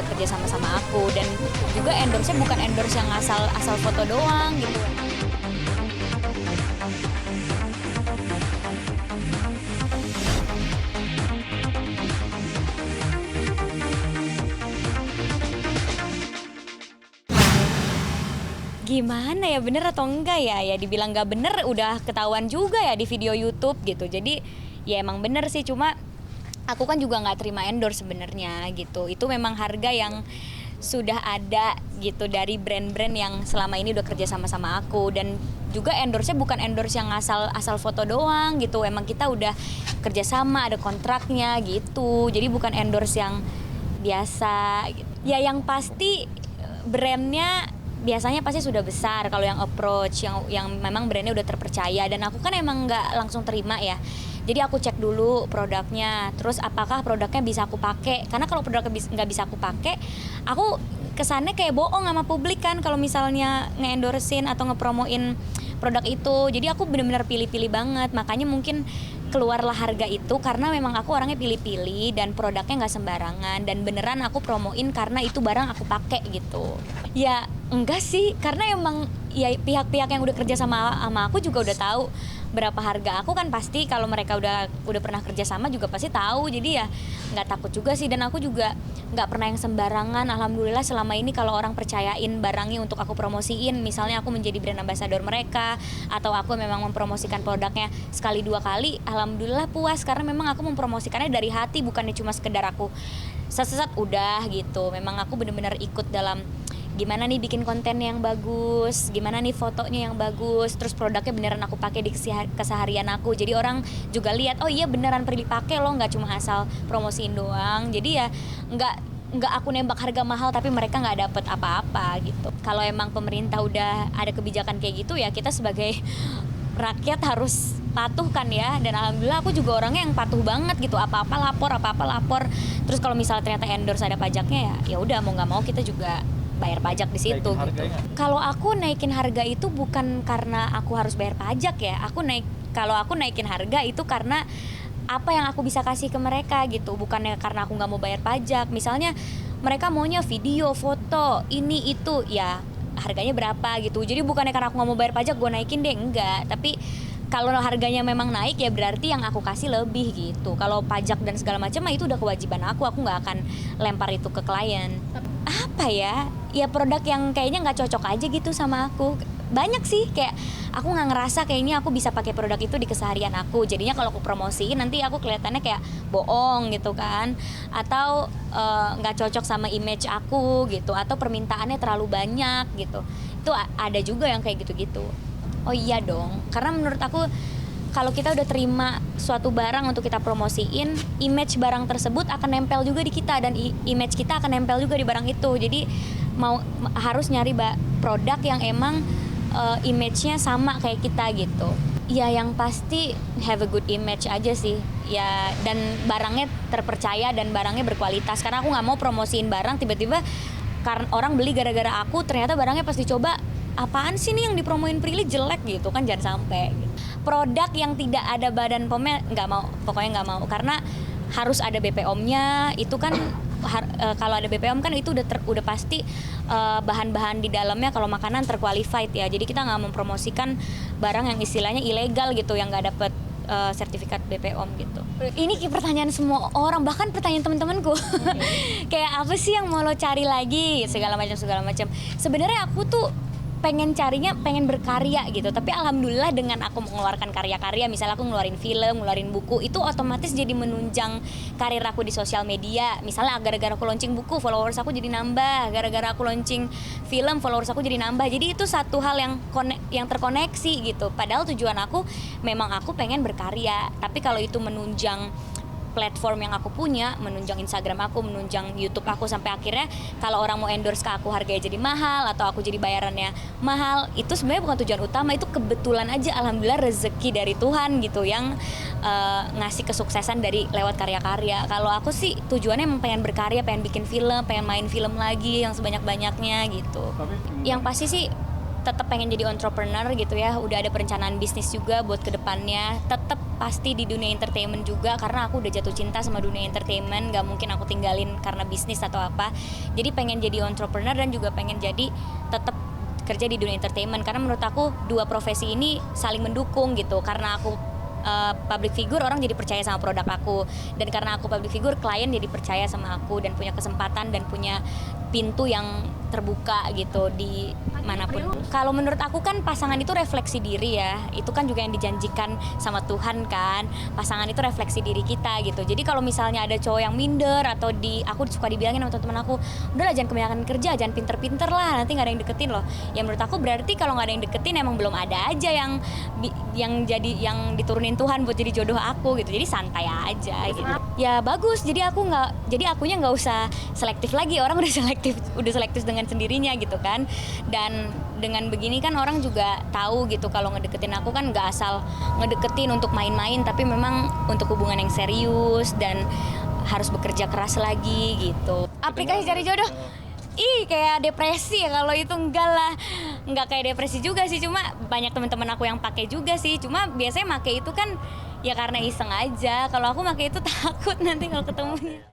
udah kerja sama aku, dan juga endorse-nya bukan endorse yang asal foto doang gitu. Gimana ya, bener atau enggak ya? Ya dibilang nggak bener udah ketahuan juga ya di video YouTube gitu. Jadi ya emang bener sih, cuma aku kan juga nggak terima endorse sebenarnya gitu. Itu memang harga yang sudah ada gitu dari brand-brand yang selama ini udah kerja sama aku, dan juga endorse-nya bukan endorse yang asal foto doang gitu. Emang kita udah kerja sama, ada kontraknya gitu. Jadi bukan endorse yang biasa gitu. Ya yang pasti brandnya biasanya pasti sudah besar kalau yang approach, yang memang brandnya udah terpercaya, dan aku kan emang nggak langsung terima ya. Jadi aku cek dulu produknya, terus apakah produknya bisa aku pakai. Karena kalau produknya nggak bisa aku pakai, aku kesannya kayak bohong sama publik kan kalau misalnya nge-endorsein atau ngepromoin produk itu. Jadi aku benar-benar pilih-pilih banget, makanya mungkin keluarlah harga itu karena memang aku orangnya pilih-pilih dan produknya nggak sembarangan, dan beneran aku promoin karena itu barang aku pakai gitu. Ya enggak sih, karena emang ya pihak-pihak yang udah kerja sama aku juga udah tahu berapa harga aku kan, pasti kalau mereka udah pernah kerja sama juga pasti tahu. Jadi ya nggak takut juga sih, dan aku juga nggak pernah yang sembarangan. Alhamdulillah selama ini kalau orang percayain barangnya untuk aku promosiin, misalnya aku menjadi brand ambassador mereka atau aku memang mempromosikan produknya sekali dua kali, alhamdulillah puas karena memang aku mempromosikannya dari hati, bukannya cuma sekedar aku sesat udah gitu. Memang aku benar-benar ikut dalam gimana nih bikin konten yang bagus, gimana nih fotonya yang bagus, terus produknya beneran aku pakai di keseharian aku. Jadi orang juga lihat, oh iya beneran Prilly pakai loh, nggak cuma asal promosiin doang. Jadi ya nggak aku nembak harga mahal tapi mereka nggak dapet apa-apa gitu. Kalau emang pemerintah udah ada kebijakan kayak gitu, ya kita sebagai rakyat harus patuh kan ya. Dan alhamdulillah aku juga orangnya yang patuh banget gitu, apa-apa lapor. Terus kalau misalnya ternyata endorse ada pajaknya, ya udah mau nggak mau kita juga bayar pajak di situ gitu. Kalau aku naikin harga itu bukan karena aku harus bayar pajak ya. Kalau aku naikin harga itu karena apa yang aku bisa kasih ke mereka gitu, bukannya karena aku nggak mau bayar pajak. Misalnya mereka maunya video, foto, ini itu, ya harganya berapa gitu. Jadi bukannya karena aku nggak mau bayar pajak gue naikin deh, enggak. Tapi kalau harganya memang naik ya berarti yang aku kasih lebih gitu. Kalau pajak dan segala macam itu udah kewajiban aku nggak akan lempar itu ke klien. Apa ya produk yang kayaknya nggak cocok aja gitu sama aku. Banyak sih, kayak aku nggak ngerasa kayaknya aku bisa pakai produk itu di keseharian aku. Jadinya kalau aku promosiin nanti aku kelihatannya kayak bohong gitu kan, atau nggak cocok sama image aku gitu, atau permintaannya terlalu banyak gitu. Itu ada juga yang kayak gitu-gitu. Oh iya dong, karena menurut aku kalau kita udah terima suatu barang untuk kita promosiin, image barang tersebut akan nempel juga di kita, dan image kita akan nempel juga di barang itu. Jadi harus nyari produk yang emang image-nya sama kayak kita gitu. Ya yang pasti have a good image aja sih. Ya dan barangnya terpercaya dan barangnya berkualitas. Karena aku nggak mau promosiin barang tiba-tiba karena orang beli gara-gara aku, ternyata barangnya pas dicoba, apaan sih nih yang dipromoin Prilly jelek gitu kan, jangan sampai gitu. Produk yang tidak ada badan POM-nya nggak mau, pokoknya nggak mau, karena harus ada BPOM-nya. Itu kan kalau ada BPOM kan itu udah pasti bahan-bahan di dalamnya kalau makanan terqualified ya. Jadi kita nggak mempromosikan barang yang istilahnya ilegal gitu, yang nggak dapet sertifikat BPOM gitu. Ini pertanyaan semua orang, bahkan pertanyaan teman-temanku. Kayak apa sih yang mau lo cari lagi, segala macam. Sebenarnya aku tuh pengen berkarya gitu, tapi alhamdulillah dengan aku mengeluarkan karya-karya, misalnya aku ngeluarin film, ngeluarin buku, itu otomatis jadi menunjang karir aku di sosial media. Misalnya gara-gara aku launching buku, followers aku jadi nambah, gara-gara aku launching film, followers aku jadi nambah. Jadi itu satu hal yang terkoneksi gitu. Padahal tujuan aku memang aku pengen berkarya, tapi kalau itu menunjang platform yang aku punya, menunjang Instagram aku, menunjang YouTube aku, sampai akhirnya kalau orang mau endorse ke aku harganya jadi mahal atau aku jadi bayarannya mahal, itu sebenarnya bukan tujuan utama. Itu kebetulan aja, alhamdulillah rezeki dari Tuhan gitu yang ngasih kesuksesan dari lewat karya-karya. Kalau aku sih tujuannya emang pengen berkarya, pengen bikin film, pengen main film lagi yang sebanyak-banyaknya gitu. Yang pasti sih tetap pengen jadi entrepreneur gitu ya, udah ada perencanaan bisnis juga buat kedepannya, tetap pasti di dunia entertainment juga karena aku udah jatuh cinta sama dunia entertainment, gak mungkin aku tinggalin karena bisnis atau apa. Jadi pengen jadi entrepreneur dan juga pengen jadi tetap kerja di dunia entertainment karena menurut aku dua profesi ini saling mendukung gitu. Karena aku public figure, orang jadi percaya sama produk aku, dan karena aku public figure, klien jadi percaya sama aku dan punya kesempatan dan punya pintu yang terbuka gitu di manapun. Kalau menurut aku kan pasangan itu refleksi diri ya, itu kan juga yang dijanjikan sama Tuhan kan, pasangan itu refleksi diri kita gitu. Jadi kalau misalnya ada cowok yang minder atau aku suka dibilangin sama teman aku, udahlah jangan kebanyakan kerja, jangan pinter-pinter lah, nanti nggak ada yang deketin loh. Ya menurut aku berarti kalau nggak ada yang deketin emang belum ada aja yang diturunin Tuhan buat jadi jodoh aku gitu. Jadi santai aja gitu. Ya bagus, jadi akunya nggak usah selektif lagi, orang udah selektif dengan sendirinya gitu kan. Dan dengan begini kan orang juga tahu gitu kalau ngedeketin aku kan nggak asal ngedeketin untuk main-main, tapi memang untuk hubungan yang serius dan harus bekerja keras lagi gitu. Aplikasi cari jodoh, kayak depresi ya, kalau itu enggak kayak depresi juga sih, cuma banyak teman-teman aku yang pakai juga sih, cuma biasanya pakai itu kan ya karena iseng aja. Kalau aku pakai itu takut nanti kalau ketemunya.